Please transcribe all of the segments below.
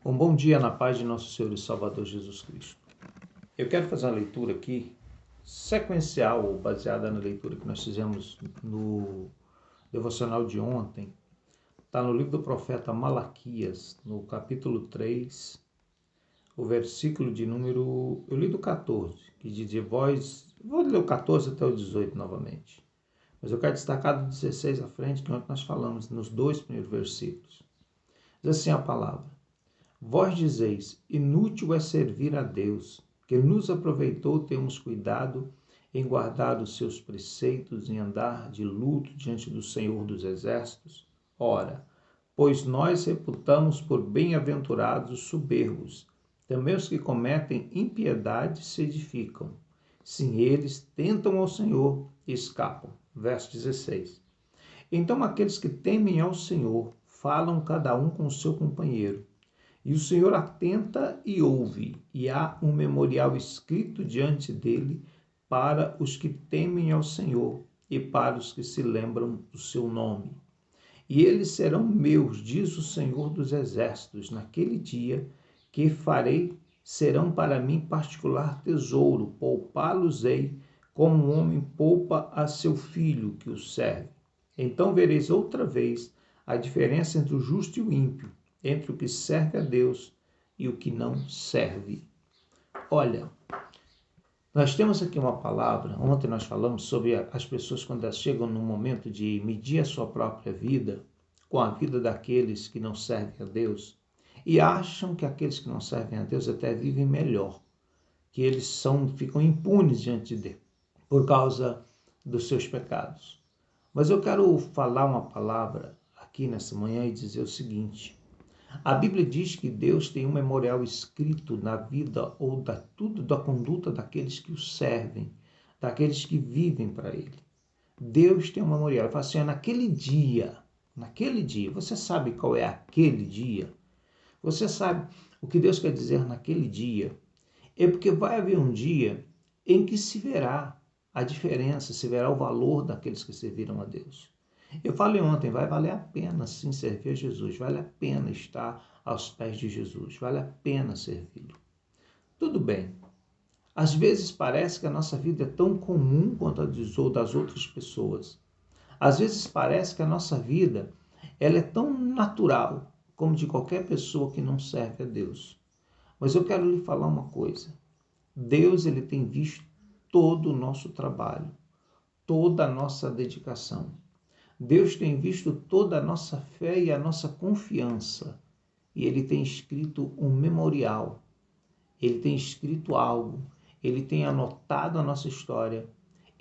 Um bom dia na paz de nosso Senhor e Salvador Jesus Cristo. Eu quero fazer uma leitura aqui, sequencial, baseada na leitura que nós fizemos no devocional de ontem. Está no livro do profeta Malaquias, no capítulo 3, o versículo de número... Eu li do 14, que diz: vou ler o 14 até o 18 novamente. Mas eu quero destacar do 16 à frente, que ontem nós falamos nos dois primeiros versículos. Diz assim a palavra: Vós dizeis, inútil é servir a Deus, que nos aproveitou termos cuidado em guardar os seus preceitos, em andar de luto diante do Senhor dos Exércitos? Ora, pois nós reputamos por bem-aventurados os soberbos, também os que cometem impiedade se edificam. Sim, eles tentam ao Senhor e escapam. Verso 16. Então aqueles que temem ao Senhor falam cada um com o seu companheiro, e o Senhor atenta e ouve, e há um memorial escrito diante dele para os que temem ao Senhor e para os que se lembram do seu nome. E eles serão meus, diz o Senhor dos Exércitos, naquele dia que farei, serão para mim particular tesouro, poupá-los-ei, como um homem poupa a seu filho que o serve. Então vereis outra vez a diferença entre o justo e o ímpio, entre o que serve a Deus e o que não serve. Olha, nós temos aqui uma palavra, ontem nós falamos sobre as pessoas quando elas chegam no momento de medir a sua própria vida com a vida daqueles que não servem a Deus e acham que aqueles que não servem a Deus até vivem melhor, que eles ficam impunes diante de Deus por causa dos seus pecados. Mas eu quero falar uma palavra aqui nessa manhã e dizer o seguinte: a Bíblia diz que Deus tem um memorial escrito na vida ou da conduta daqueles que o servem, daqueles que vivem para Ele. Deus tem um memorial. Ele fala assim: naquele dia, você sabe qual é aquele dia? Você sabe o que Deus quer dizer naquele dia? É porque vai haver um dia em que se verá a diferença, se verá o valor daqueles que serviram a Deus. Eu falei ontem, vai valer a pena sim servir a Jesus, vale a pena estar aos pés de Jesus, vale a pena servi-lo. Tudo bem, às vezes parece que a nossa vida é tão comum quanto a das outras pessoas. Às vezes parece que a nossa vida ela é tão natural como de qualquer pessoa que não serve a Deus. Mas eu quero lhe falar uma coisa. Deus ele tem visto todo o nosso trabalho, toda a nossa dedicação. Deus tem visto toda a nossa fé e a nossa confiança. E Ele tem escrito um memorial. Ele tem escrito algo. Ele tem anotado a nossa história.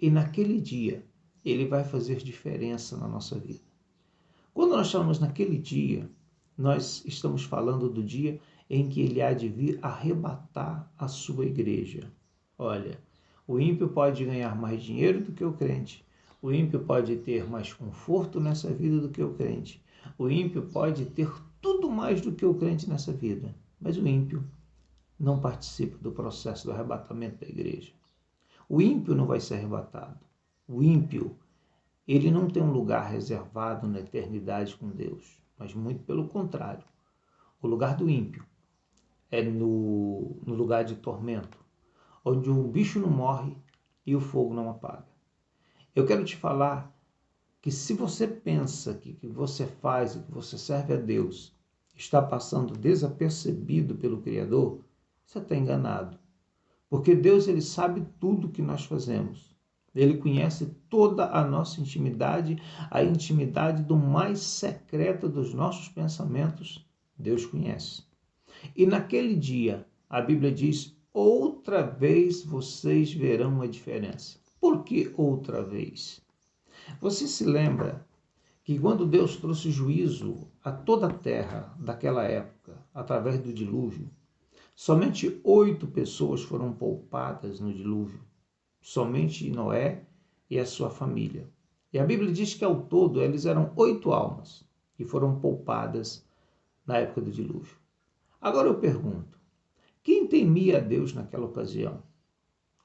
E naquele dia, Ele vai fazer diferença na nossa vida. Quando nós falamos naquele dia, nós estamos falando do dia em que Ele há de vir arrebatar a sua igreja. Olha, o ímpio pode ganhar mais dinheiro do que o crente. O ímpio pode ter mais conforto nessa vida do que o crente. O ímpio pode ter tudo mais do que o crente nessa vida. Mas o ímpio não participa do processo do arrebatamento da igreja. O ímpio não vai ser arrebatado. O ímpio, ele não tem um lugar reservado na eternidade com Deus. Mas muito pelo contrário. O lugar do ímpio é no lugar de tormento, onde o bicho não morre e o fogo não apaga. Eu quero te falar que se você pensa que o que você faz e que você serve a Deus está passando desapercebido pelo Criador, você está enganado. Porque Deus ele sabe tudo o que nós fazemos. Ele conhece toda a nossa intimidade, a intimidade do mais secreto dos nossos pensamentos. Deus conhece. E naquele dia, a Bíblia diz, outra vez vocês verão a diferença. Por que outra vez? Você se lembra que quando Deus trouxe juízo a toda a terra daquela época, através do dilúvio, somente 8 pessoas foram poupadas no dilúvio. Somente Noé e a sua família. E a Bíblia diz que ao todo eles eram 8 almas que foram poupadas na época do dilúvio. Agora eu pergunto, quem temia a Deus naquela ocasião?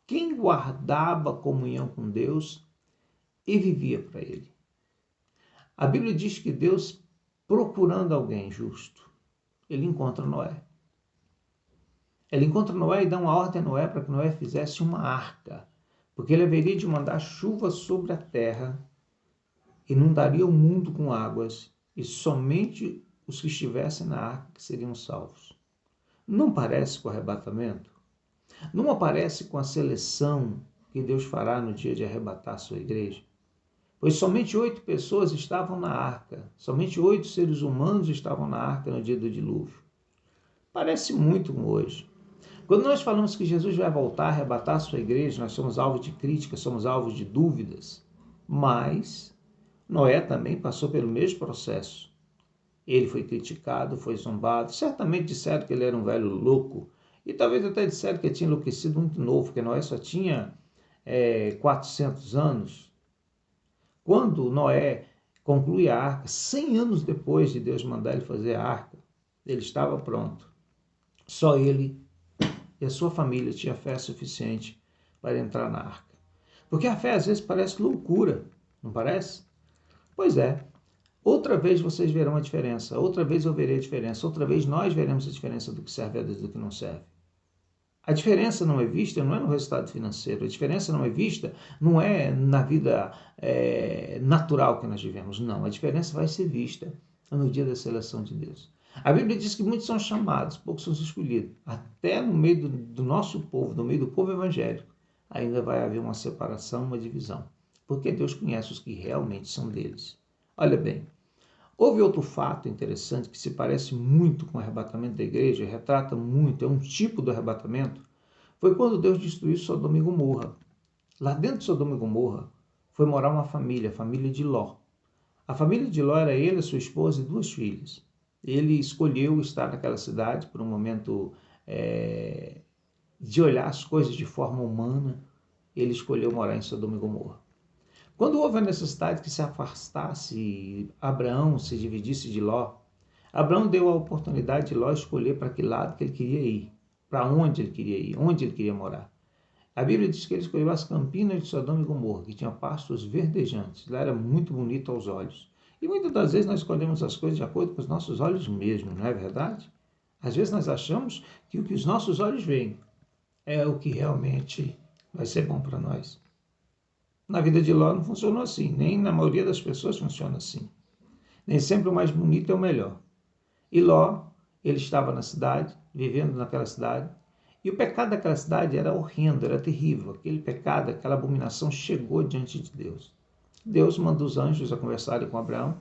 Quem guardava comunhão com Deus e vivia para Ele? A Bíblia diz que Deus, procurando alguém justo, ele encontra Noé. Ele encontra Noé e dá uma ordem a Noé para que Noé fizesse uma arca, porque ele haveria de mandar chuva sobre a terra, inundaria o mundo com águas, e somente os que estivessem na arca que seriam salvos. Não parece com o arrebatamento? Não aparece com a seleção que Deus fará no dia de arrebatar a sua igreja? Pois somente 8 pessoas estavam na arca, somente 8 seres humanos estavam na arca no dia do dilúvio. Parece muito com hoje. Quando nós falamos que Jesus vai voltar a arrebatar a sua igreja, nós somos alvo de críticas, somos alvo de dúvidas, mas Noé também passou pelo mesmo processo. Ele foi criticado, foi zombado, certamente disseram que ele era um velho louco, e talvez até disseram que ele tinha enlouquecido muito novo, porque Noé só tinha 400 anos. Quando Noé conclui a arca, 100 anos depois de Deus mandar ele fazer a arca, ele estava pronto. Só ele e a sua família tinham fé suficiente para entrar na arca. Porque a fé às vezes parece loucura, não parece? Pois é. Outra vez vocês verão a diferença, outra vez eu verei a diferença, outra vez nós veremos a diferença do que serve a Deus e do que não serve. A diferença não é vista, não é no resultado financeiro, a diferença não é vista, não é na vida natural que nós vivemos, não. A diferença vai ser vista no dia da seleção de Deus. A Bíblia diz que muitos são chamados, poucos são escolhidos. Até no meio do nosso povo, no meio do povo evangélico, ainda vai haver uma separação, uma divisão. Porque Deus conhece os que realmente são deles. Olha bem, houve outro fato interessante que se parece muito com o arrebatamento da igreja, retrata muito, é um tipo do arrebatamento, foi quando Deus destruiu Sodoma e Gomorra. Lá dentro de Sodoma e Gomorra foi morar uma família, a família de Ló. A família de Ló era ele, a sua esposa e 2 filhas. Ele escolheu estar naquela cidade por um momento de olhar as coisas de forma humana. Ele escolheu morar em Sodoma e Gomorra. Quando houve a necessidade que se afastasse Abraão, se dividisse de Ló, Abraão deu a oportunidade de Ló escolher para que lado que ele queria ir, para onde ele queria ir, onde ele queria morar. A Bíblia diz que ele escolheu as campinas de Sodoma e Gomorra, que tinham pastos verdejantes. Lá era muito bonito aos olhos. E muitas das vezes nós escolhemos as coisas de acordo com os nossos olhos mesmo, não é verdade? Às vezes nós achamos que o que os nossos olhos veem é o que realmente vai ser bom para nós. Na vida de Ló não funcionou assim, nem na maioria das pessoas funciona assim. Nem sempre o mais bonito é o melhor. E Ló, ele estava na cidade, vivendo naquela cidade, e o pecado daquela cidade era horrendo, era terrível. Aquele pecado, aquela abominação chegou diante de Deus. Deus manda os anjos a conversarem com Abraão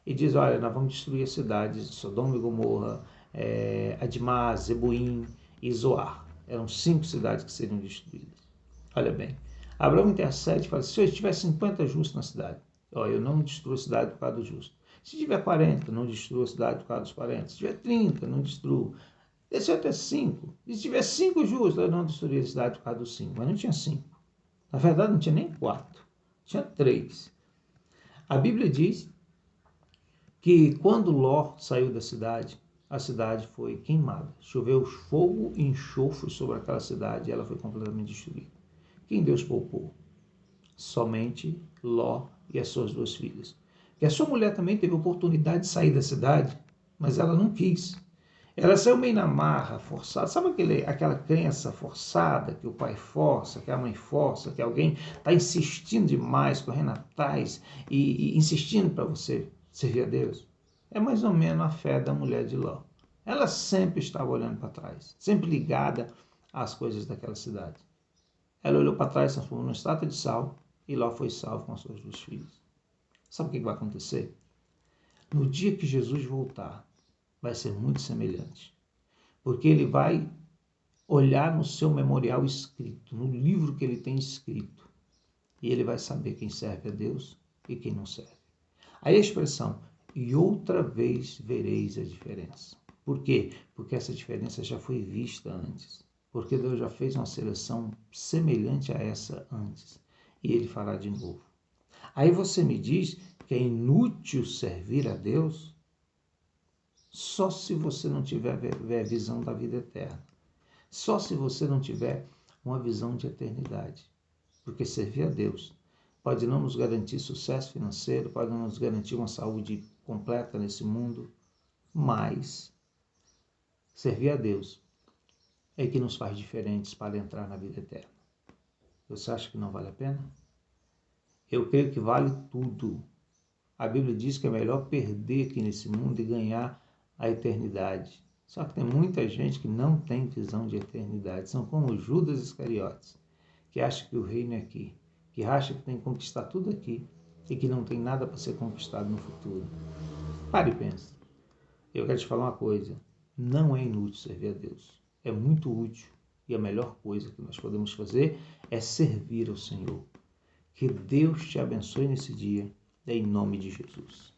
e diz, olha, nós vamos destruir as cidades de Sodoma e Gomorra, Admá, Zeboim e Zoar. Eram 5 cidades que seriam destruídas. Olha bem, Abraão intercede e fala, se eu tiver 50 justos na cidade, eu não destruo a cidade por causa do justo. Se tiver 40, não destruo a cidade por causa dos 40. Se tiver 30, não destruo. Desceu até 5. E se tiver 5 justos, eu não destruiria a cidade por causa dos 5. Mas não tinha 5. Na verdade, não tinha nem 4. Tinha 3. A Bíblia diz que quando Ló saiu da cidade, a cidade foi queimada. Choveu fogo e enxofre sobre aquela cidade e ela foi completamente destruída. Quem Deus poupou? Somente Ló e as suas 2 filhas. Que a sua mulher também teve oportunidade de sair da cidade, mas ela não quis. Ela saiu meio na marra, forçada. Sabe aquela crença forçada que o pai força, que a mãe força, que alguém está insistindo demais, correndo atrás e insistindo para você servir a Deus? É mais ou menos a fé da mulher de Ló. Ela sempre estava olhando para trás, sempre ligada às coisas daquela cidade. Ela olhou para trás, transformou numa estátua de sal e Ló foi salvo com as suas 2 filhas. Sabe o que vai acontecer? No dia que Jesus voltar, vai ser muito semelhante. Porque ele vai olhar no seu memorial escrito, no livro que ele tem escrito, e ele vai saber quem serve a Deus e quem não serve. Aí a expressão, e outra vez vereis a diferença. Por quê? Porque essa diferença já foi vista antes. Porque Deus já fez uma seleção semelhante a essa antes. E ele fará de novo. Aí você me diz que é inútil servir a Deus? Só se você não tiver a visão da vida eterna. Só se você não tiver uma visão de eternidade. Porque servir a Deus pode não nos garantir sucesso financeiro, pode não nos garantir uma saúde completa nesse mundo, mas servir a Deus é que nos faz diferentes para entrar na vida eterna. Você acha que não vale a pena? Eu creio que vale tudo. A Bíblia diz que é melhor perder aqui nesse mundo e ganhar a eternidade. Só que tem muita gente que não tem visão de eternidade. São como Judas Iscariotes, que acha que o reino é aqui, que acha que tem que conquistar tudo aqui e que não tem nada para ser conquistado no futuro. Pare e pense. Eu quero te falar uma coisa. Não é inútil servir a Deus. É muito útil. E a melhor coisa que nós podemos fazer é servir ao Senhor. Que Deus te abençoe nesse dia, em nome de Jesus.